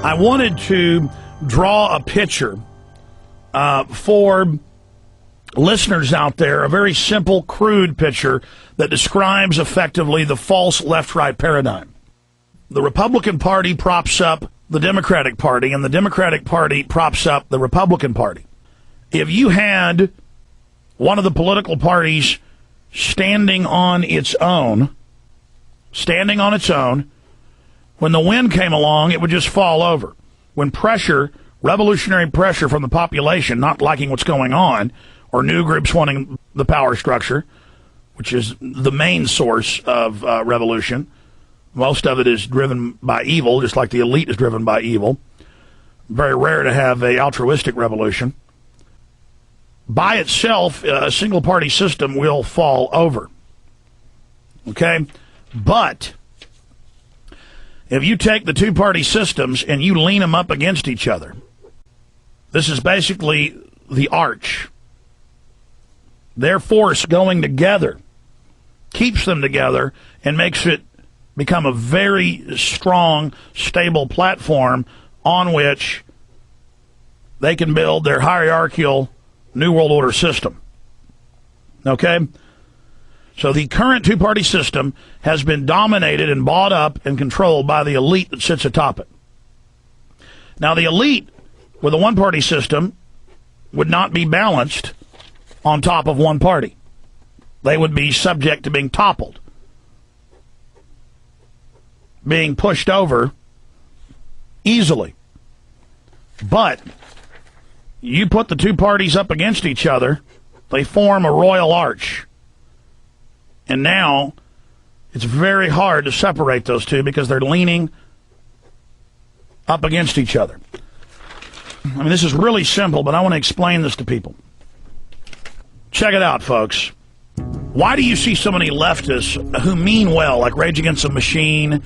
I wanted to draw a picture for listeners out there, a very simple, crude picture that describes effectively the false left-right paradigm. The Republican Party props up the Democratic Party, and the Democratic Party props up the Republican Party. If you had one of the political parties standing on its own, when the wind came along, it would just fall over. When pressure, revolutionary pressure from the population not liking what's going on, or new groups wanting the power structure, which is the main source of revolution. Most of it is driven by evil, just like the elite is driven by evil. Very rare to have a altruistic revolution. By itself, a single-party system will fall over. Okay? But if you take the two-party systems and you lean them up against each other, this is basically the arch. Their force going together keeps them together and makes it become a very strong, stable platform on which they can build their hierarchical New World Order system. Okay? So the current two-party system has been dominated and bought up and controlled by the elite that sits atop it. Now, the elite with a one-party system would not be balanced on top of one party. They would be subject to being toppled, being pushed over easily. But you put the two parties up against each other, they form a royal arch. And now it's very hard to separate those two because they're leaning up against each other. I mean, this is really simple, but I want to explain this to people. Check it out, folks. Why do you see so many leftists who mean well, like Rage Against the Machine,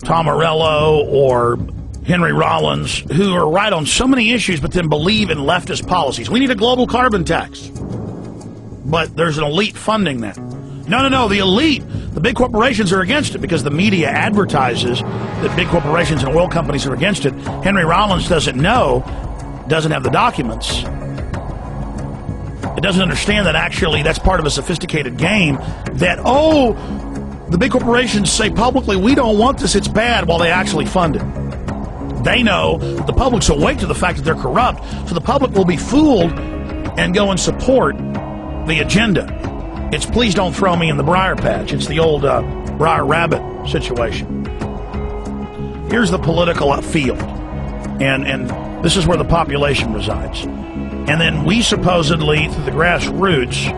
Tom Morello, or Henry Rollins, who are right on so many issues but then believe in leftist policies? We need a global carbon tax. But there's an elite funding that. No, the elite, the big corporations are against it because the media advertises that big corporations and oil companies are against it. Henry Rollins doesn't know, doesn't have the documents. It doesn't understand that actually that's part of a sophisticated game that, the big corporations say publicly, we don't want this, it's bad, while they actually fund it. They know that the public's awake to the fact that they're corrupt, so the public will be fooled and go and support the agenda. It's please don't throw me in the briar patch. It's the old briar rabbit situation. Here's the political field, and this is where the population resides. And then we supposedly, through the grassroots,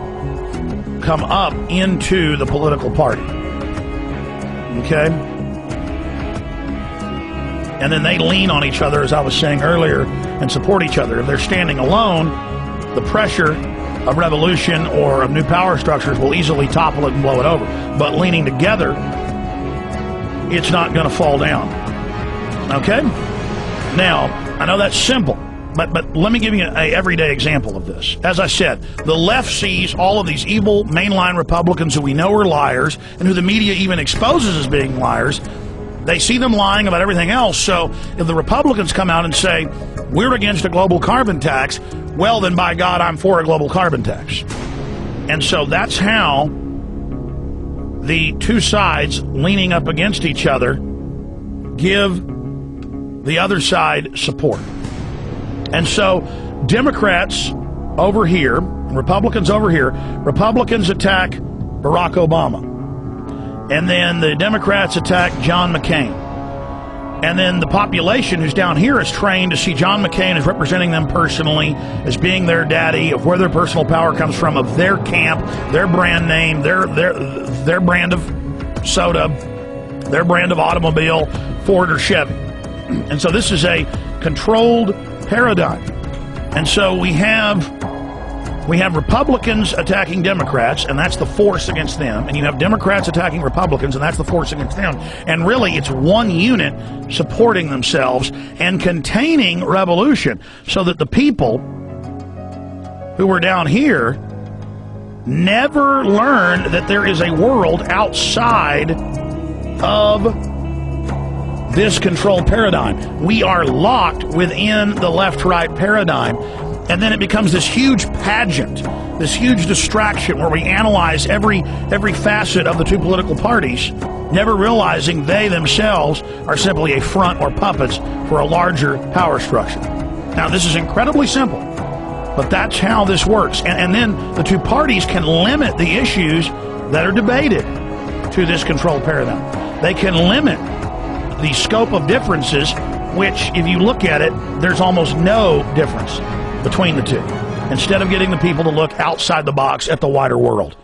come up into the political party. Okay? And then they lean on each other, as I was saying earlier, and support each other. If they're standing alone, the pressure of revolution or of new power structures will easily topple it and blow it over. But leaning together, it's not going to fall down. Okay? Now, I know that's simple. But let me give you an everyday example of this. As I said, the left sees all of these evil mainline Republicans who we know are liars and who the media even exposes as being liars. They see them lying about everything else. So if the Republicans come out and say, we're against a global carbon tax, well, then by God, I'm for a global carbon tax. And so that's how the two sides leaning up against each other give the other side support. And so Democrats over here, Republicans over here, Republicans attack Barack Obama. And then the Democrats attack John McCain. And then the population who's down here is trained to see John McCain as representing them personally, as being their daddy, of where their personal power comes from, of their camp, their brand name, their brand of soda, their brand of automobile, Ford or Chevy. And so this is a controlled paradigm. And so we have Republicans attacking Democrats, and that's the force against them. And you have Democrats attacking Republicans, and that's the force against them. And really, it's one unit supporting themselves and containing revolution, so that the people who were down here never learn that there is a world outside of this controlled paradigm. We are locked within the left-right paradigm, and then it becomes this huge pageant, this huge distraction where we analyze every facet of the two political parties, never realizing they themselves are simply a front or puppets for a larger power structure. Now, this is incredibly simple, but that's how this works. And then the two parties can limit the issues that are debated to this controlled paradigm. They can limit the scope of differences, which, if you look at it, there's almost no difference between the two, instead of getting the people to look outside the box at the wider world.